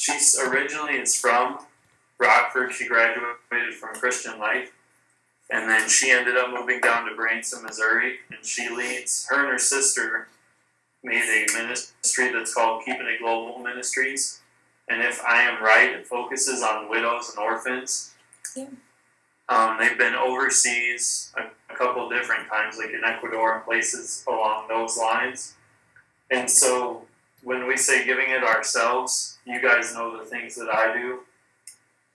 She's originally is from Rockford. She graduated from Christian Life. And then she ended up moving down to Branson, Missouri. And she leads, her and her sister made a ministry that's called Keeping It Global Ministries. And if I am right, it focuses on widows and orphans. Yeah. They've been overseas a couple different times, like in Ecuador and places along those lines. And so when we say giving it ourselves, you guys know the things that I do.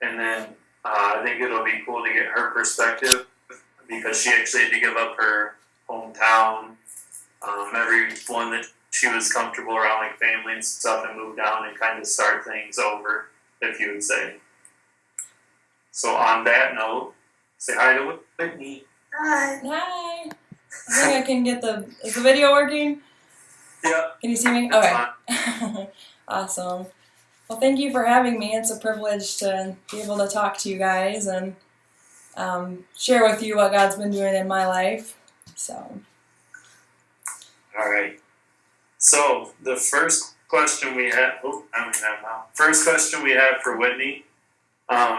And then I think it'll be cool to get her perspective because she actually had to give up her hometown, everyone that she was comfortable around, like family and stuff, and move down and kind of start things over, if you would say. So on that note, say hi to Whitney. Hi. Hi. I think I can get is the video working? Yeah. Can you see me? Okay. Awesome. Well, thank you for having me. It's a privilege to be able to talk to you guys and share with you what God's been doing in my life. So. All right. So the first question we have, first question we have for Whitney.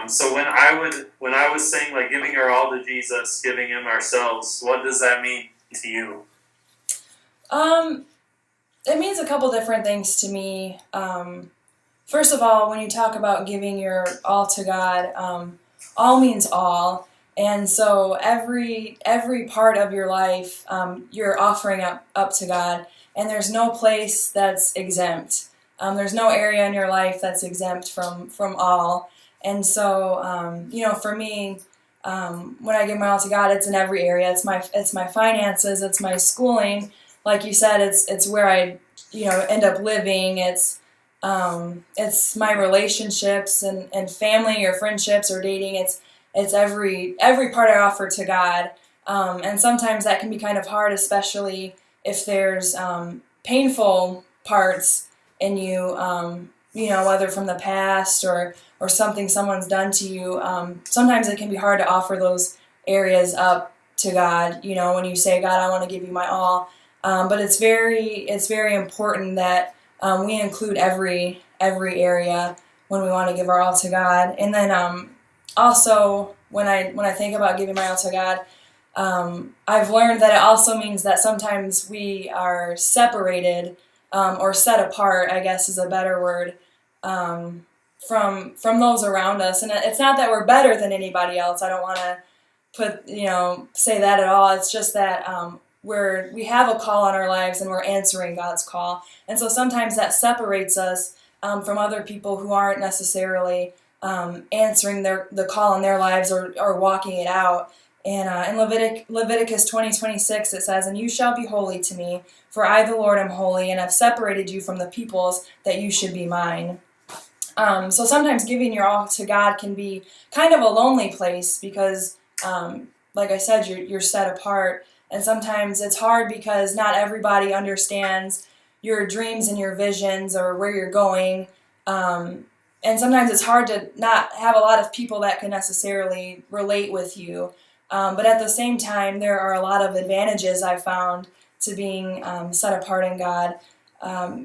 So when I was saying like giving her all to Jesus, giving him ourselves, what does that mean to you? It means a couple different things to me. First of all, when you talk about giving your all to God, all means all. And so every part of your life, you're offering up to God. And there's no place that's exempt. There's no area in your life that's exempt from all. And so, for me, when I give my all to God, it's in every area. It's my finances. It's my schooling. Like you said, it's where I, end up living. It's my relationships and family or friendships or dating. It's every part I offer to God. And sometimes that can be kind of hard, especially if there's painful parts in you, whether from the past or something someone's done to you. Sometimes it can be hard to offer those areas up to God, when you say, God, I want to give you my all. But it's very important that we include every area when we want to give our all to God. And then also, when I think about giving my all to God, I've learned that it also means that sometimes we are separated or set apart, I guess is a better word, from those around us. And it's not that we're better than anybody else. I don't want to say that at all. It's just that we have a call on our lives and we're answering God's call. And so sometimes that separates us from other people who aren't necessarily answering the call in their lives or walking it out. And in Leviticus 20:26 it says, "And you shall be holy to me, for I the Lord am holy, and have separated you from the peoples, that you should be mine." So sometimes giving your all to God can be kind of a lonely place because, like I said, you're set apart. And sometimes it's hard because not everybody understands your dreams and your visions or where you're going. And sometimes it's hard to not have a lot of people that can necessarily relate with you. But at the same time, there are a lot of advantages I found to being set apart in God.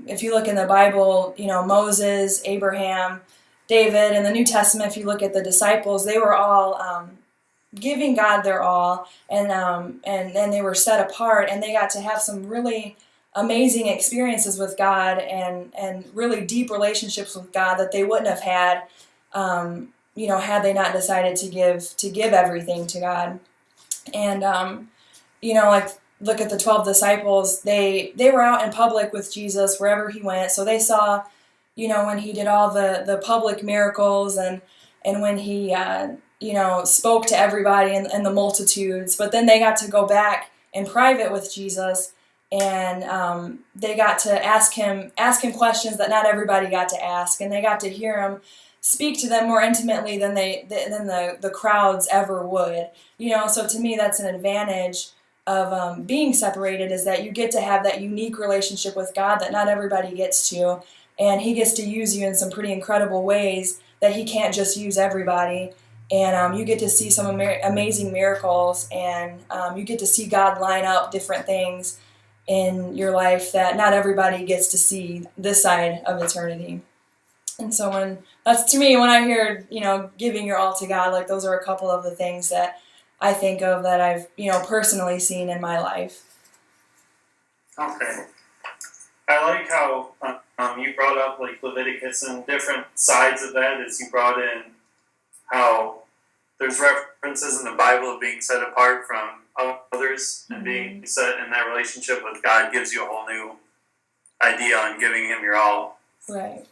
If you look in the Bible, Moses, Abraham, David, in the New Testament, if you look at the disciples, they were all giving God their all, and they were set apart, and they got to have some really amazing experiences with God and really deep relationships with God that they wouldn't have had, had they not decided to give everything to God. And like look at the 12 disciples, they were out in public with Jesus wherever he went, so they saw, when he did all the public miracles and when he spoke to everybody and the multitudes. But then they got to go back in private with Jesus, and they got to ask him questions that not everybody got to ask, and they got to hear him speak to them more intimately than the crowds ever would. So to me, that's an advantage of being separated, is that you get to have that unique relationship with God that not everybody gets to, and he gets to use you in some pretty incredible ways that he can't just use everybody. And you get to see some amazing miracles, and you get to see God line up different things in your life that not everybody gets to see this side of eternity. And so that's to me, when I hear, giving your all to God, like those are a couple of the things that I think of that I've, personally seen in my life. Okay. I like how you brought up like Leviticus and different sides of that as you brought in how there's references in the Bible of being set apart from others and being set in that relationship with God gives you a whole new idea on giving Him your all. Right.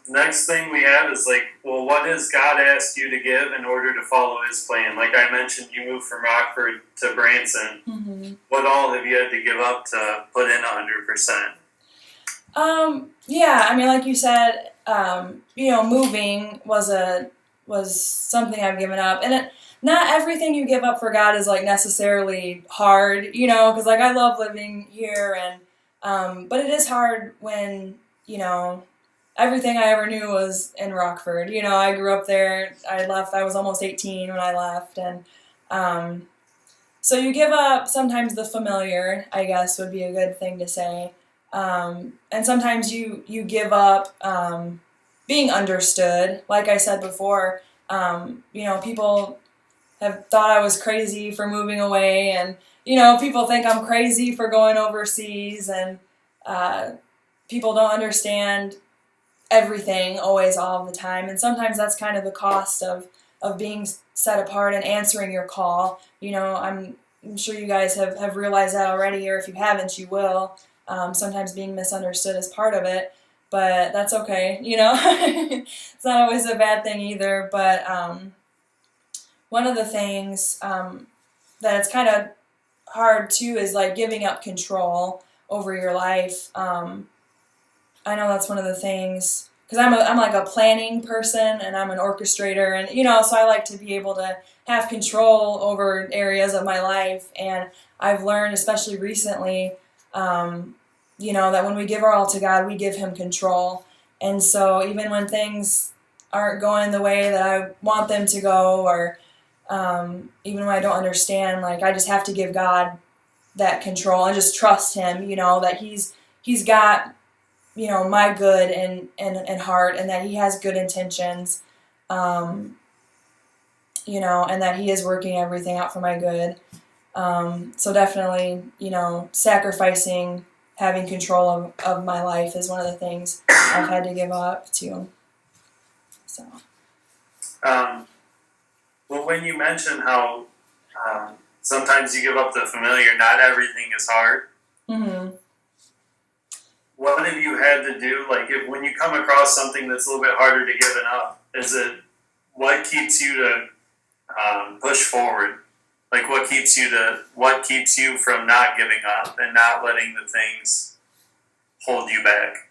Next thing we have is like, well, what has God asked you to give in order to follow His plan? Like I mentioned, you moved from Rockford to Branson. Mm-hmm. What all have you had to give up to put in 100%? Yeah, I mean, like you said, moving was something I've given up, and not everything you give up for God is like necessarily hard, because like I love living here, and but it is hard when everything I ever knew was in Rockford. I grew up there. I left. I was almost 18 when I left, and so you give up sometimes the familiar, I guess would be a good thing to say. And sometimes you give up being understood. Like I said before, people have thought I was crazy for moving away, and people think I'm crazy for going overseas, and people don't understand everything always all the time, and sometimes that's kind of the cost of being set apart and answering your call. I'm sure you guys have realized that already, or if you haven't, you will. Sometimes being misunderstood is part of it, but that's okay. It's not always a bad thing either. But one of the things that it's kind of hard too is like giving up control over your life. I know that's one of the things, because I'm like a planning person, and I'm an orchestrator, and so I like to be able to have control over areas of my life. And I've learned, especially recently, that when we give our all to God, we give Him control. And so even when things aren't going the way that I want them to go, or even when I don't understand, like I just have to give God that control and just trust Him, that He's got my good and heart, and that He has good intentions, and that He is working everything out for my good. So definitely, sacrificing having control of my life is one of the things I've had to give up to. So. Well, when you mention how sometimes you give up the familiar, not everything is hard. Mm-hmm. What have you had to do? Like, when you come across something that's a little bit harder to give up, what keeps you to push forward? Like, what keeps you from not giving up and not letting the things hold you back?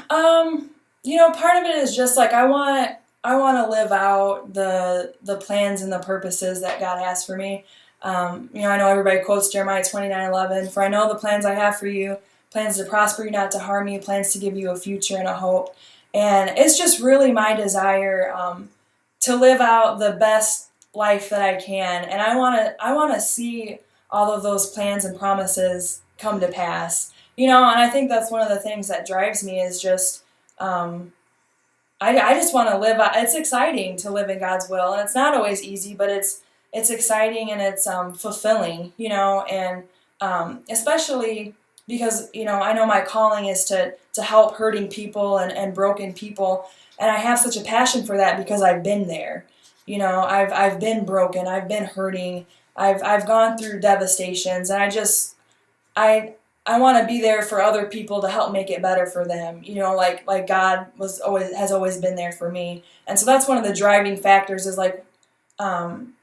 Part of it is just like I want to live out the plans and the purposes that God has for me. I know everybody quotes Jeremiah 29:11, "For I know the plans I have for you, plans to prosper you, not to harm you, plans to give you a future and a hope." And it's just really my desire to live out the best life that I can, and I want to see all of those plans and promises come to pass. And I think that's one of the things that drives me is just I just want to live. It's exciting to live in God's will, and it's not always easy, but it's exciting and it's fulfilling. And especially because I know my calling is to help hurting people and broken people, and I have such a passion for that because I've been there. I've been broken, I've been hurting, I've gone through devastations, and I want to be there for other people to help make it better for them. Like God has always been there for me, and so that's one of the driving factors. Is like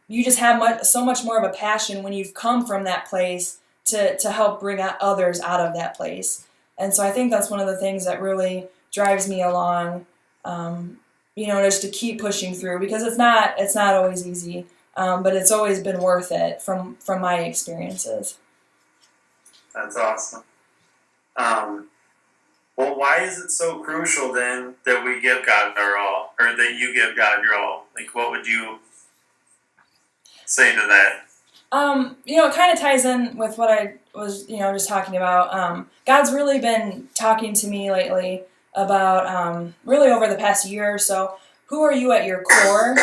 you just have so much more of a passion when you've come from that place to help bring others out of that place. And so I think that's one of the things that really drives me along. Just to keep pushing through, because it's not always easy, but it's always been worth it from my experiences. That's awesome. Well, why is it so crucial then that we give God our all, or that you give God your all? Like, what would you say to that? It kind of ties in with what I was, just talking about. God's really been talking to me lately about really over the past year or so, who are you at your core?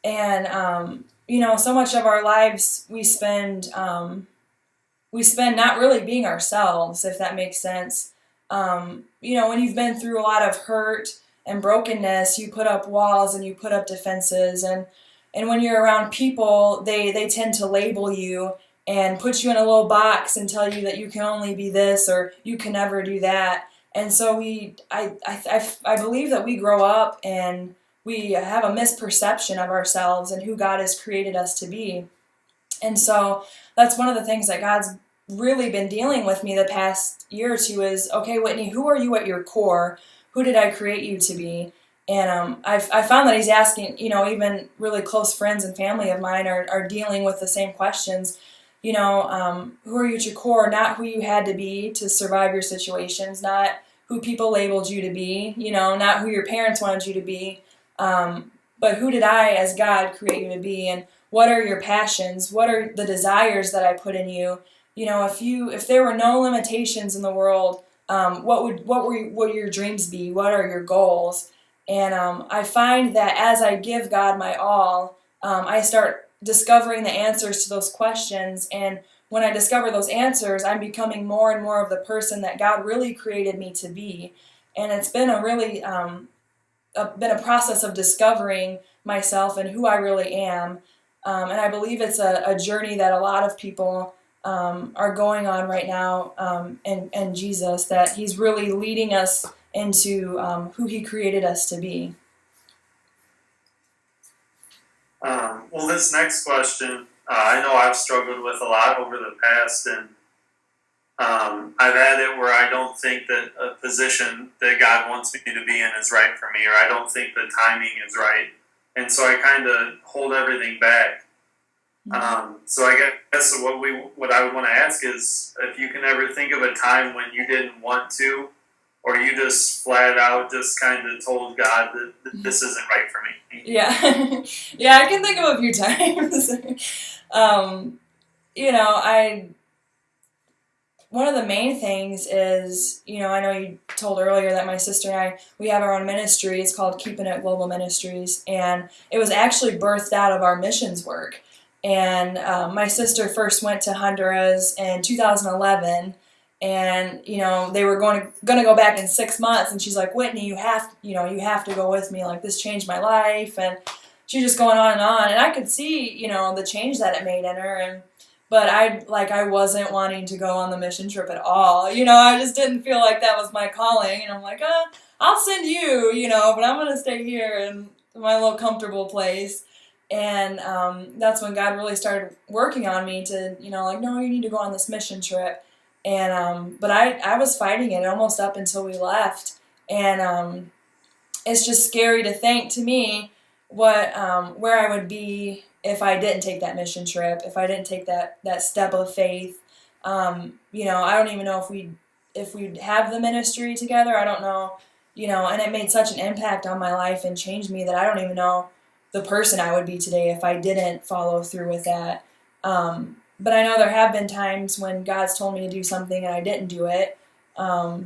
And so much of our lives we spend not really being ourselves, if that makes sense. When you've been through a lot of hurt and brokenness, you put up walls and you put up defenses, and when you're around people, they tend to label you and put you in a little box and tell you that you can only be this or you can never do that. And so I believe that we grow up and we have a misperception of ourselves and who God has created us to be. And so that's one of the things that God's really been dealing with me the past year or two is, okay, Whitney, who are you at your core? Who did I create you to be? And I found that he's asking, even really close friends and family of mine are dealing with the same questions. Who are you at your core? Not who you had to be to survive your situations, not who people labeled you to be, not who your parents wanted you to be, but who did I, as God, create you to be? And what are your passions? What are the desires that I put in you? If there were no limitations in the world, what would your dreams be? What are your goals? And I find that as I give God my all, I start discovering the answers to those questions. And when I discover those answers, I'm becoming more and more of the person that God really created me to be. And it's been been a process of discovering myself and who I really am. And I believe it's a journey that a lot of people are going on right now, and Jesus, that he's really leading us into who he created us to be. Well, this next question, I know I've struggled with a lot over the past, and I've had it where I don't think that a position that God wants me to be in is right for me, or I don't think the timing is right, and so I kind of hold everything back. So I guess what I would want to ask is if you can ever think of a time when you didn't want to, or you just flat out just kind of told God that this isn't right for me. Yeah, yeah, I can think of a few times. One of the main things is, I know you told earlier that my sister and we have our own ministry. It's called Keeping It Global Ministries, and it was actually birthed out of our missions work. And my sister first went to Honduras in 2011, and they were going to go back in 6 months, and she's like, Whitney, you have to go with me. Like, this changed my life, and she's just going on, and I could see the change that it made in her, but I wasn't wanting to go on the mission trip at all. I just didn't feel like that was my calling, and I'm like, I'll send you, but I'm gonna stay here in my little comfortable place. And that's when God really started working on me to, no, you need to go on this mission trip. And but I was fighting it almost up until we left. And it's just scary to think to me where I would be if I didn't take that mission trip, if I didn't take that step of faith. I don't even know if we'd have the ministry together. I don't know, and it made such an impact on my life and changed me that I don't even know the person I would be today if I didn't follow through with that. But I know there have been times when God's told me to do something and I didn't do it. I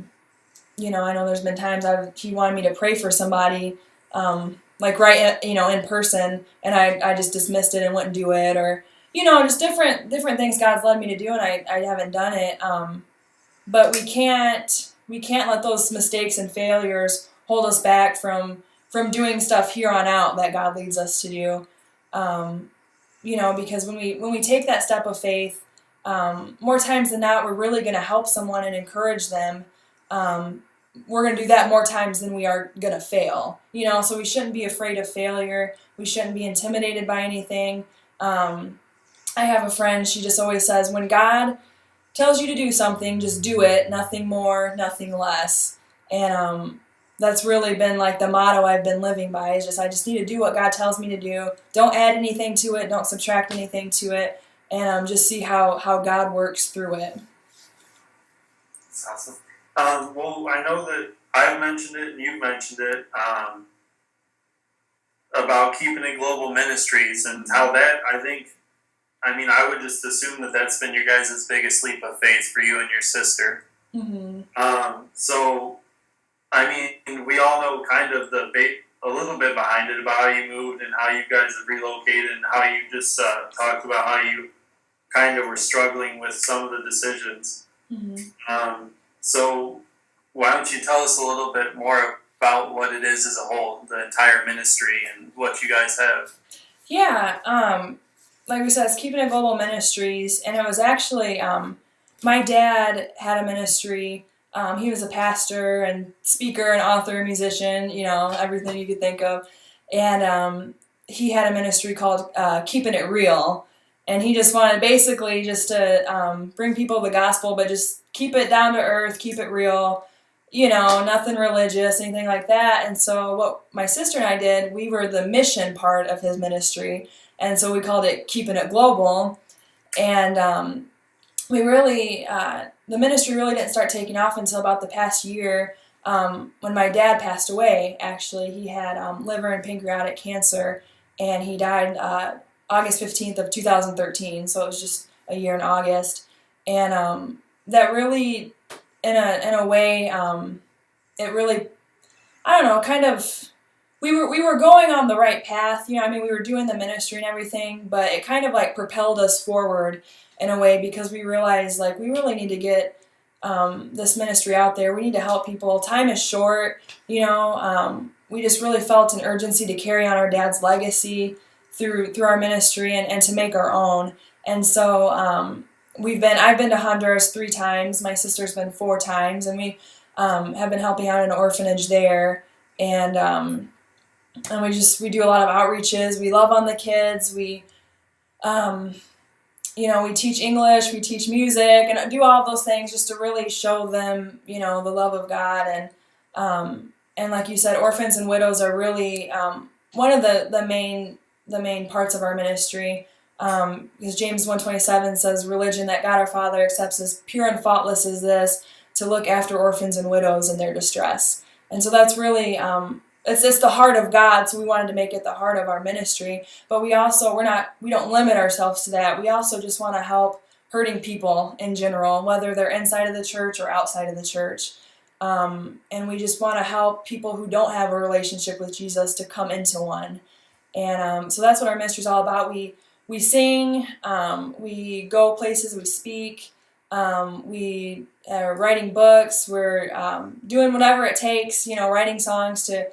know there's been times he wanted me to pray for somebody, in person, and I just dismissed it and wouldn't do it, or, just different things God's led me to do, and I haven't done it. But we can't let those mistakes and failures hold us back from doing stuff here on out that God leads us to do. Because when we take that step of faith, more times than not, we're really going to help someone and encourage them. We're going to do that more times than we are going to fail. So we shouldn't be afraid of failure. We shouldn't be intimidated by anything. I have a friend, she just always says, when God tells you to do something, just do it, nothing more, nothing less. And that's really been like the motto I've been living by, is I just need to do what God tells me to do. Don't add anything to it, don't subtract anything to it, and just see how God works through it. That's awesome. Well, I know that I've mentioned it and you've mentioned it, about Keeping It Global Ministries and how that, I would just assume that that's been your guys' biggest leap of faith for you and your sister. Mm-hmm. I mean, we all know kind of a little bit behind it about how you moved and how you guys have relocated and how you just talked about how you kind of were struggling with some of the decisions. Mm-hmm. So why don't you tell us a little bit more about what it is as a whole, the entire ministry, and what you guys have? Yeah, like we said, it's Keeping It Global Ministries, and it was actually my dad had a ministry. He was a pastor and speaker and author and musician, everything you could think of. And he had a ministry called Keeping It Real. And he just wanted basically just to bring people the gospel, but just keep it down to earth, keep it real, nothing religious, anything like that. And so what my sister and I did, we were the mission part of his ministry. And so we called it Keeping It Global. And we really, the ministry really didn't start taking off until about the past year when my dad passed away, actually. He had liver and pancreatic cancer, and he died August 15th of 2013, so it was just a year in August. And that really, in a way, it really, I don't know, kind of, we were going on the right path, I mean, we were doing the ministry and everything, but it kind of like propelled us forward in a way, because we realized like we really need to get this ministry out there. We need to help people. Time is short, we just really felt an urgency to carry on our dad's legacy through our ministry and to make our own. And so I've been to Honduras 3 times. My sister's been 4 times, and we have been helping out in an orphanage there. And we do a lot of outreaches. We love on the kids. We we teach English, we teach music, and do all of those things just to really show them, the love of God. And like you said, orphans and widows are really one of the main parts of our ministry. Because James 1:27 says, "Religion that God our Father accepts as pure and faultless is this, to look after orphans and widows in their distress." And so that's really it's the heart of God, so we wanted to make it the heart of our ministry. But we don't limit ourselves to that. We also just want to help hurting people in general, whether they're inside of the church or outside of the church. And we just want to help people who don't have a relationship with Jesus to come into one. And so that's what our ministry is all about. We sing, we go places, we speak, we are writing books, we're doing whatever it takes, writing songs to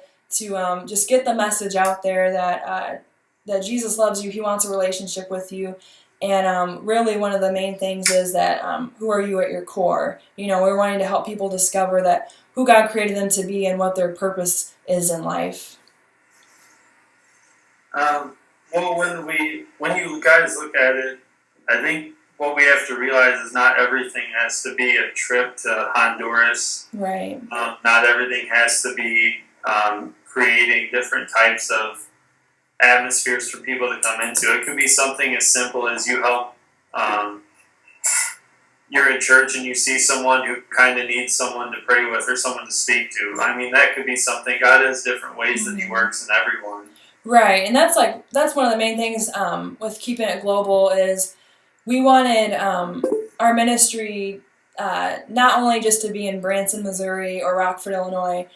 just get the message out there that Jesus loves you, He wants a relationship with you. And really one of the main things is that who are you at your core? We're wanting to help people discover that who God created them to be and what their purpose is in life. Well, when you guys look at it, I think what we have to realize is not everything has to be a trip to Honduras. Right. Not everything has to be creating different types of atmospheres for people to come into. It could be something as simple as you help. You're at church and you see someone who kind of needs someone to pray with or someone to speak to. I mean, that could be something. God has different ways that He works in everyone. Right, and that's one of the main things with Keeping It Global is we wanted our ministry not only just to be in Branson, Missouri or Rockford, Illinois.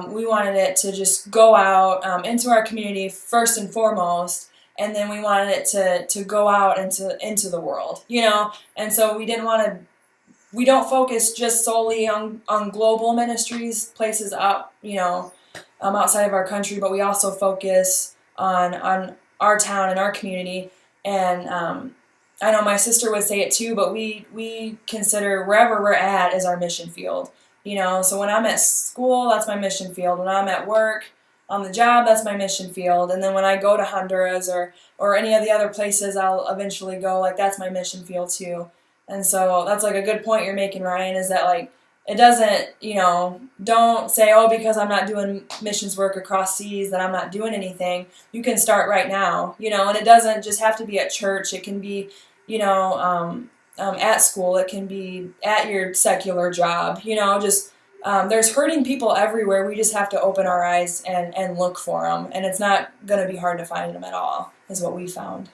We wanted it to just go out into our community first and foremost, and then we wanted it to go out into the world, And so we don't focus just solely on global ministries, places up, outside of our country, but we also focus on our town and our community. And I know my sister would say it too, but we consider wherever we're at as our mission field. So when I'm at school, that's my mission field. When I'm at work, on the job, that's my mission field. And then when I go to Honduras or any of the other places I'll eventually go, that's my mission field too. And so that's a good point you're making, Ryan, is that it doesn't, don't say, oh, because I'm not doing missions work across seas that I'm not doing anything. You can start right now, and it doesn't just have to be at church. It can be, at school. It can be at your secular job. There's hurting people everywhere. We just have to open our eyes and look for them. And it's not going to be hard to find them at all, is what we found.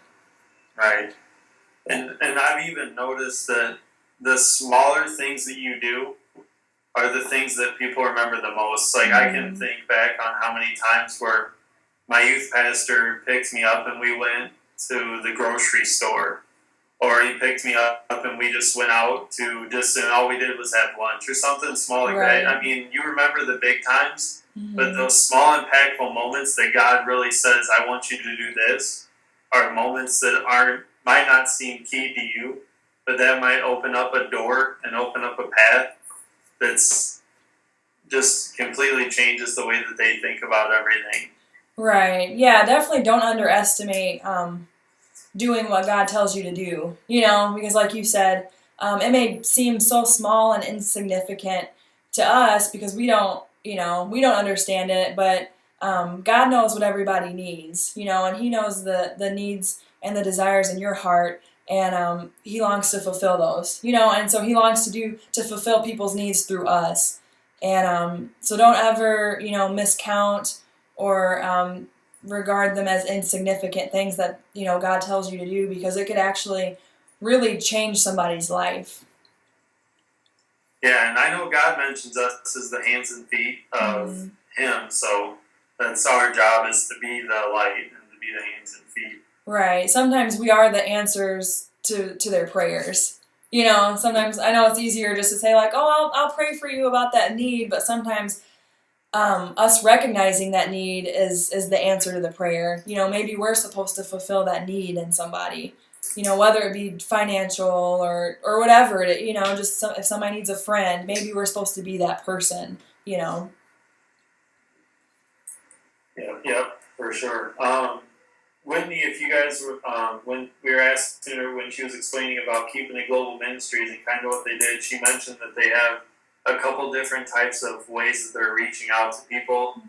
Right. And I've even noticed that the smaller things that you do are the things that people remember the most. Like, I can think back on how many times where my youth pastor picked me up and we went to the grocery store, or he picked me up and we just went out to and all we did was have lunch or something small like that. I mean, you remember the big times, but those small impactful moments that God really says, I want you to do this, are moments that might not seem key to you, but that might open up a door and open up a path that's just completely changes the way that they think about everything. Right. Yeah, definitely don't underestimate doing what God tells you to do, because like you said, it may seem so small and insignificant to us because we don't understand it, but God knows what everybody needs, and He knows the needs and the desires in your heart, and He longs to fulfill those, and so He longs to fulfill people's needs through us, and so don't ever, miscount or regard them as insignificant things that God tells you to do, because it could actually really change somebody's life. Yeah, and I know God mentions us as the hands and feet of Him, so that's our job, is to be the light and to be the hands and feet. Right. Sometimes we are the answers to their prayers. Sometimes I know it's easier just to say like, oh, I'll pray for you about that need, but sometimes us recognizing that need is the answer to the prayer. Maybe we're supposed to fulfill that need in somebody, whether it be financial or whatever it is, just if somebody needs a friend, maybe we're supposed to be that person, Yeah, for sure. Whitney, if you guys were, when we were asking her when she was explaining about keeping the global ministries and kind of what they did, she mentioned that they have a couple different types of ways that they're reaching out to people.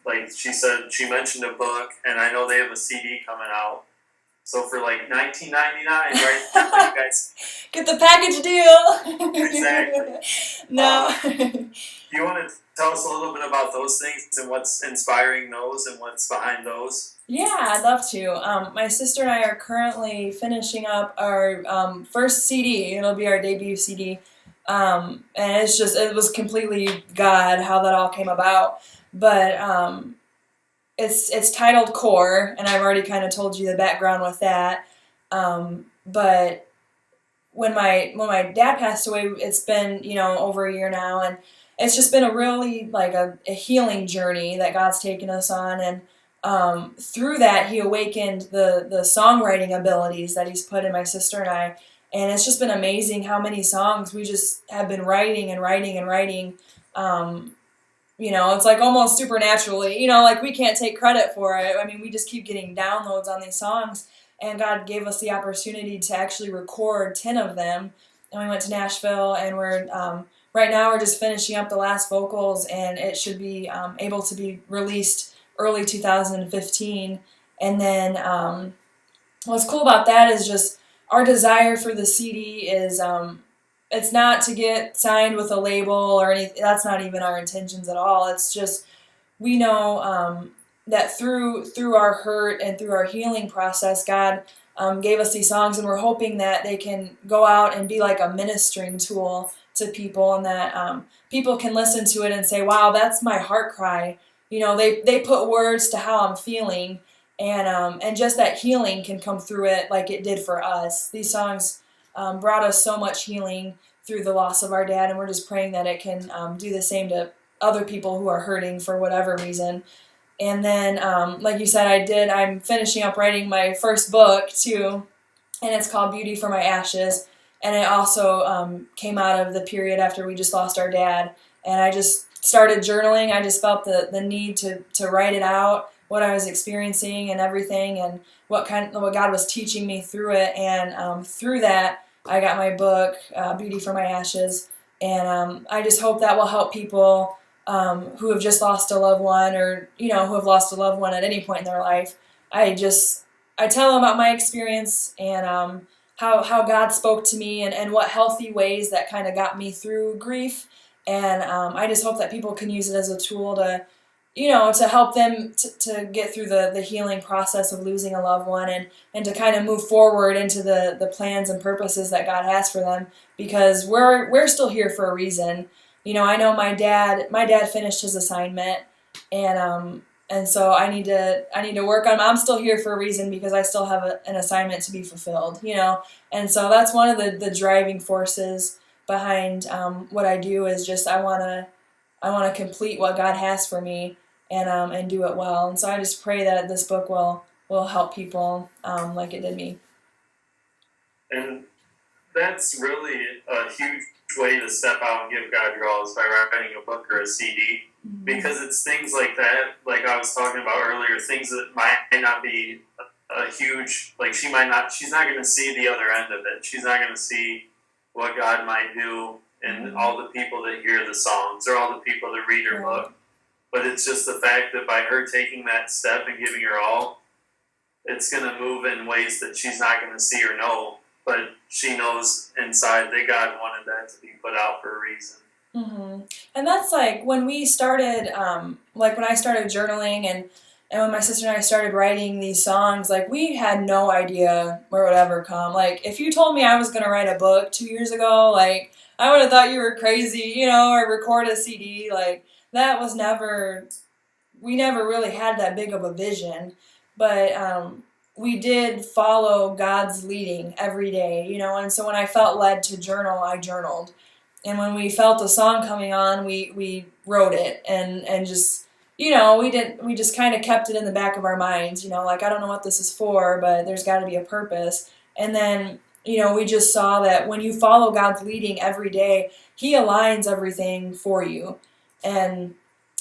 Like she said, she mentioned a book, and I know they have a CD coming out. So for like $19.99, right? You guys get the package deal. Exactly. No. Do you want to tell us a little bit about those things and what's inspiring those and what's behind those? Yeah, I'd love to. My sister and I are currently finishing up our first CD. It'll be our debut CD. And it was completely God how that all came about. But it's titled Core, and I've already kind of told you the background with that. But when my dad passed away, it's been over a year now, and it's just been a really like a healing journey that God's taken us on, and through that He awakened the songwriting abilities that He's put in my sister and I. And it's just been amazing how many songs we just have been writing and writing and writing. It's like almost supernaturally, like we can't take credit for it. I mean, we just keep getting downloads on these songs, and God gave us the opportunity to actually record 10 of them. And we went to Nashville, and we're right now we're just finishing up the last vocals, and it should be able to be released early 2015. And then what's cool about that is just our desire for the CD is it's not to get signed with a label or anything. That's not even our intentions at all. It's just we know that through our hurt and through our healing process, God gave us these songs, and we're hoping that they can go out and be like a ministering tool to people, and that people can listen to it and say, wow, that's my heart cry. They put words to how I'm feeling. And just that healing can come through it like it did for us. These songs brought us so much healing through the loss of our dad, and we're just praying that it can do the same to other people who are hurting for whatever reason. And then, like you said, I'm finishing up writing my first book, too, and it's called Beauty for My Ashes. And it also came out of the period after we just lost our dad. And I just started journaling. I just felt the need to write it out, what I was experiencing and everything, and what God was teaching me through it. And through that, I got my book, Beauty for My Ashes. And I just hope that will help people who have just lost a loved one, or who have lost a loved one at any point in their life. I tell them about my experience and how God spoke to me, and what healthy ways that kind of got me through grief. And I just hope that people can use it as a tool to to help them to get through the healing process of losing a loved one, and to kind of move forward into the plans and purposes that God has for them, because we're still here for a reason. I know my dad finished his assignment, and so I need to work on. I'm still here for a reason, because I still have an assignment to be fulfilled. And so that's one of the driving forces behind what I do, is just I want to complete what God has for me, and do it well. And so I just pray that this book will help people like it did me. And that's really a huge way to step out and give God your all, is by writing a book or a CD. Mm-hmm. Because it's things like that, like I was talking about earlier, things that might not be a huge, like she's not going to see the other end of it. She's not going to see what God might do in all the people that hear the songs or all the people that read her book. But it's just the fact that by her taking that step and giving her all, it's going to move in ways that she's not going to see or know. But she knows inside that God wanted that to be put out for a reason. Mm-hmm. And that's like when we started, like when I started journaling, and when my sister and I started writing these songs, like we had no idea where it would ever come. Like if you told me I was going to write a book 2 years ago, like I would have thought you were crazy, or record a CD. Like that was we never really had that big of a vision. But we did follow God's leading every day, and so when I felt led to journal, I journaled. And when we felt a song coming on, we wrote it, and just, we just kind of kept it in the back of our minds, like I don't know what this is for, but there's got to be a purpose. And then, we just saw that when you follow God's leading every day, He aligns everything for you. And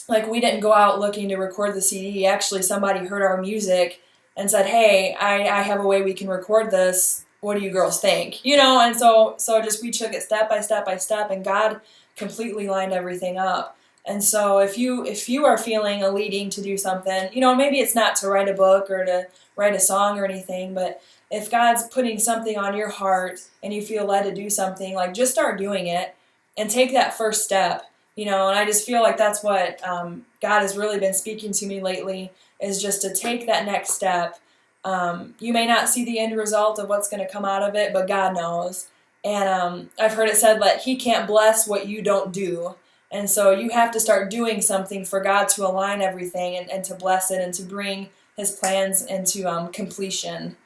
like we didn't go out looking to record the CD. Actually, somebody heard our music and said, "Hey, I have a way we can record this. What do you girls think?" And so just we took it step by step by step, and God completely lined everything up. And so if you are feeling a leading to do something, maybe it's not to write a book or to write a song or anything, but if God's putting something on your heart and you feel led to do something, like just start doing it and take that first step. And I just feel like that's what God has really been speaking to me lately, is just to take that next step. You may not see the end result of what's going to come out of it, but God knows. And I've heard it said that He can't bless what you don't do. And so you have to start doing something for God to align everything and to bless it and to bring His plans into completion.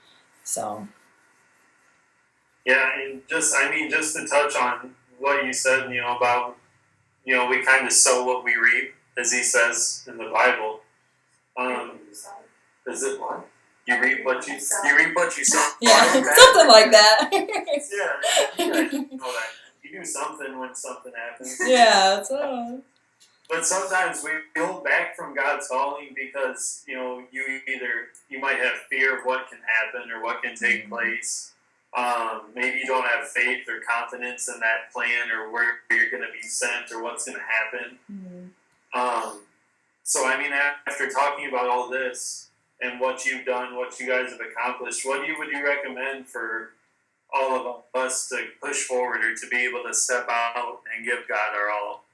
So. Yeah, and just to touch on what you said, about, we kind of sow what we reap, as He says in the Bible. Is it what? You reap what you sow. Yeah, something like that. Yeah, you guys know that. You do something when something happens. Yeah, But sometimes we hold back from God's calling because, you might have fear of what can happen or what can take place. Maybe you don't have faith or confidence in that plan or where you're going to be sent or what's going to happen. Mm-hmm. So, after talking about all this and what you've done, what you guys have accomplished, would you recommend for all of us to push forward or to be able to step out and give God our all?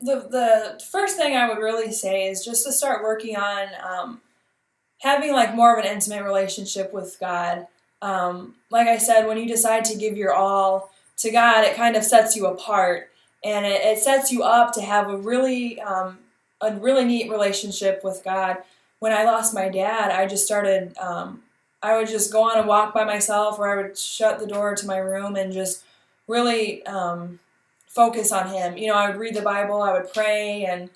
The first thing I would really say is just to start working on having like more of an intimate relationship with God. Like I said, when you decide to give your all to God, it kind of sets you apart, and it sets you up to have a really neat relationship with God. When I lost my dad, I just started, I would just go on a walk by myself, or I would shut the door to my room and just really focus on Him. I would read the Bible, I would pray, and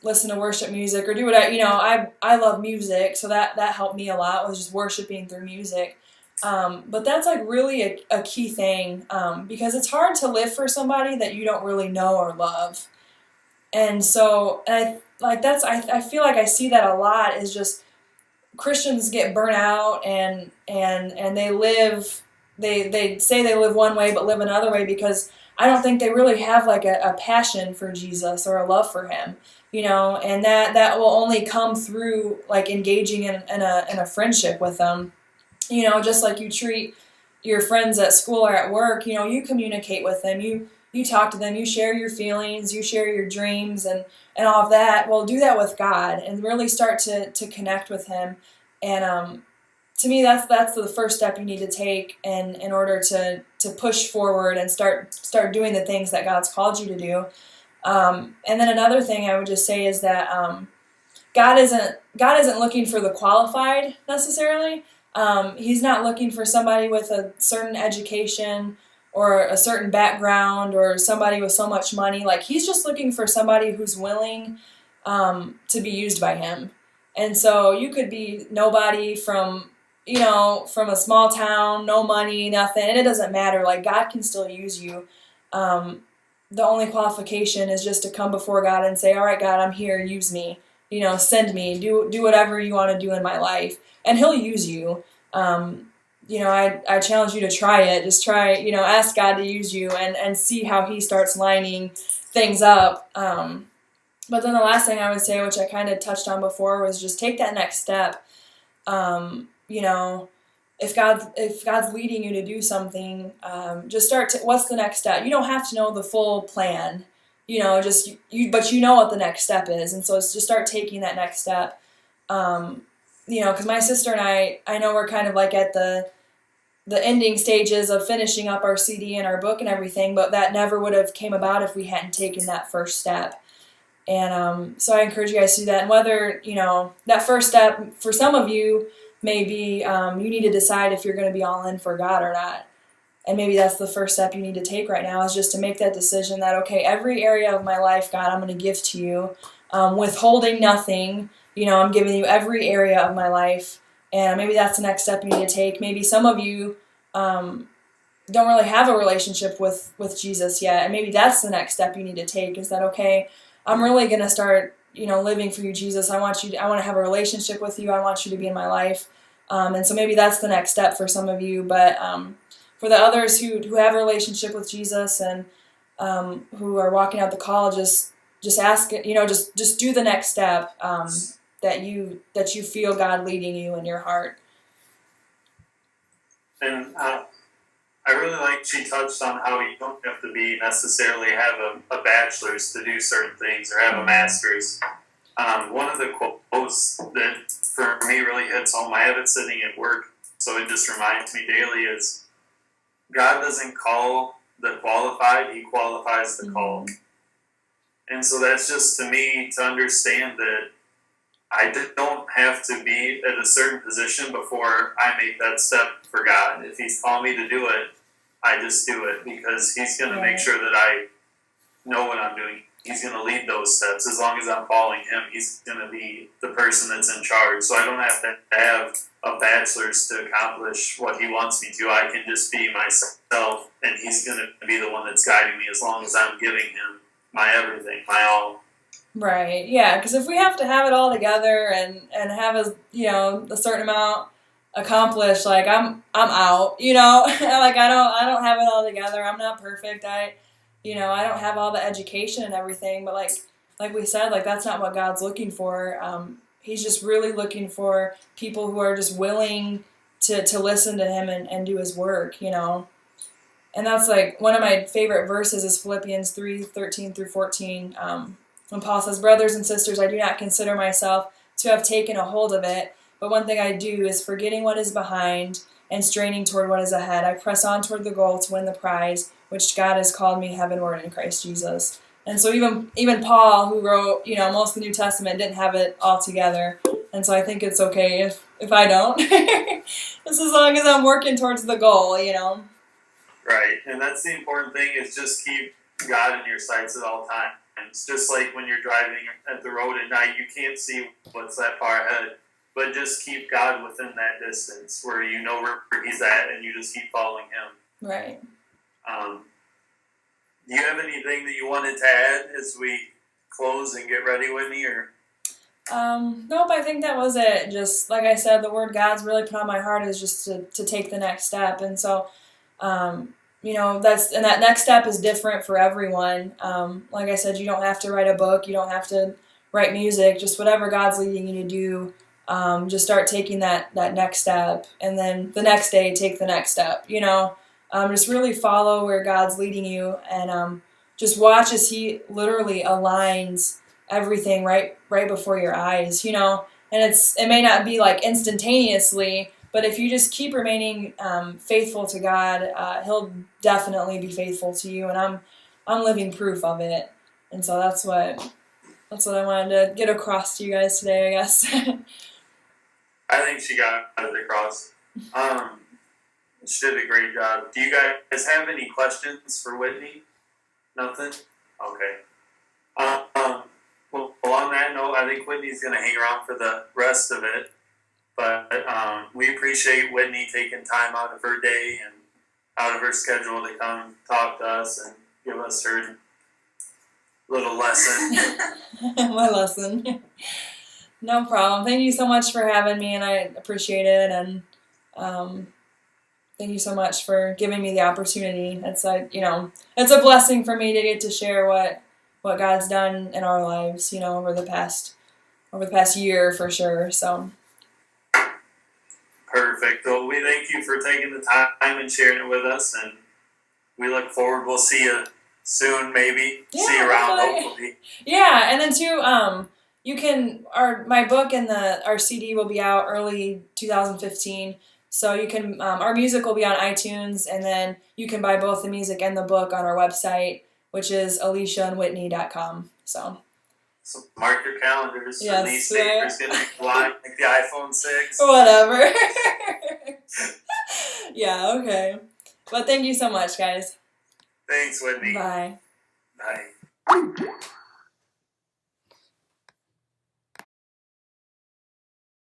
listen to worship music, or do what I love music, so that helped me a lot, was just worshiping through music. But that's like really a key thing, because it's hard to live for somebody that you don't really know or love. And so, I feel like I see that a lot, is just Christians get burnt out and they say they live one way but live another way, because I don't think they really have like a passion for Jesus or a love for Him, and that will only come through like engaging in a friendship with them, just like you treat your friends at school or at work. You communicate with them, you you talk to them, you share your feelings, you share your dreams and all of that. Well, do that with God and really start to connect with Him. And to me, that's the first step you need to take in order to push forward and start doing the things that God's called you to do. And then another thing I would just say is that God isn't looking for the qualified necessarily. He's not looking for somebody with a certain education or a certain background or somebody with so much money. Like, He's just looking for somebody who's willing to be used by Him. And so you could be nobody from a small town, no money, nothing, and it doesn't matter. Like, God can still use you. The only qualification is just to come before God and say, all right, God, I'm here, use me. Send me, do whatever you want to do in my life, and He'll use you. I challenge you to try it. Just try, ask God to use you and see how He starts lining things up. But then the last thing I would say, which I kind of touched on before, was just take that next step. If God's leading you to do something, just what's the next step? You don't have to know the full plan, but you know what the next step is. And so it's just start taking that next step. Because my sister and I know we're kind of like at the ending stages of finishing up our CD and our book and everything, but that never would have came about if we hadn't taken that first step. And so I encourage you guys to do that. And whether, that first step for some of you may be you need to decide if you're going to be all in for God or not. And maybe that's the first step you need to take right now, is just to make that decision that, okay, every area of my life, God, I'm going to give to you, withholding nothing. I'm giving you every area of my life. And maybe that's the next step you need to take. Maybe some of you don't really have a relationship with Jesus yet. And maybe that's the next step you need to take, is that, okay, I'm really going to start, living for you, Jesus. I want to have a relationship with you. I want you to be in my life. And so maybe that's the next step for some of you. But for the others who have a relationship with Jesus and who are walking out the call, just ask it, just do the next step that you feel God leading you in your heart. And I really like she touched on how you don't have to necessarily have a bachelor's to do certain things or have a master's. One of the quotes that for me really hits home, I have it sitting at work, so it just reminds me daily, is God doesn't call the qualified, He qualifies the called. And so that's just, to me, to understand that I don't have to be at a certain position before I make that step for God. If He's called me to do it, I just do it, because He's going to make sure that I know what I'm doing. He's going to lead those steps. As long as I'm following Him, He's going to be the person that's in charge. So I don't have to have a bachelor's to accomplish what He wants me to. I can just be myself, and He's going to be the one that's guiding me, as long as I'm giving Him my everything, my all. Right. Yeah. Because if we have to have it all together and have a certain amount accomplished, like I'm out. Like I don't have it all together. I'm not perfect. I don't have all the education and everything. But like we said, like that's not what God's looking for. He's just really looking for people who are just willing to listen to Him and do His work. And that's like one of my favorite verses is Philippians 3:13-14. When Paul says, "Brothers and sisters, I do not consider myself to have taken a hold of it, but one thing I do is, forgetting what is behind and straining toward what is ahead, I press on toward the goal to win the prize, which God has called me heavenward in Christ Jesus." And so even Paul, who wrote most of the New Testament, didn't have it all together. And so I think it's okay if I don't, just as long as I'm working towards the goal. Right, and that's the important thing, is just keep God in your sights at all times. Just like when you're driving at the road at night, you can't see what's that far ahead, but just keep God within that distance where you know where He's at, and you just keep following Him. Right. Do you have anything that you wanted to add as we close and get ready, Whitney? Or nope, I think that was it. Just like I said, the word God's really put on my heart is just to take the next step. And so, that next step is different for everyone. Like I said, you don't have to write a book. You don't have to write music. Just whatever God's leading you to do, just start taking that next step. And then the next day, take the next step. Just really follow where God's leading you, and just watch as He literally aligns everything right before your eyes. And it may not be like instantaneously, but if you just keep remaining faithful to God, He'll definitely be faithful to you. And I'm living proof of it. And so that's what I wanted to get across to you guys today, I guess. I think she got it across. She did a great job. Do you guys have any questions for Whitney? Nothing? Okay. Well, on that note, I think Whitney's going to hang around for the rest of it. But we appreciate Whitney taking time out of her day and out of her schedule to come talk to us and give us her little lesson. My lesson. No problem. Thank you so much for having me, and I appreciate it. And thank you so much for giving me the opportunity. It's it's a blessing for me to get to share what God's done in our lives, over the past year for sure. So perfect. Well, we thank you for taking the time and sharing it with us, and we look forward. We'll see you soon, maybe. Yeah, see you around, hopefully. Yeah, and then too, you can my book and our CD will be out early 2015. So you can our music will be on iTunes, and then you can buy both the music and the book on our website, which is aliciaandwhitney.com. So mark your calendars. Yes, Release date is going to be flying like the iPhone 6. Whatever. Yeah, okay. But thank you so much, guys. Thanks, Whitney. Bye. Bye.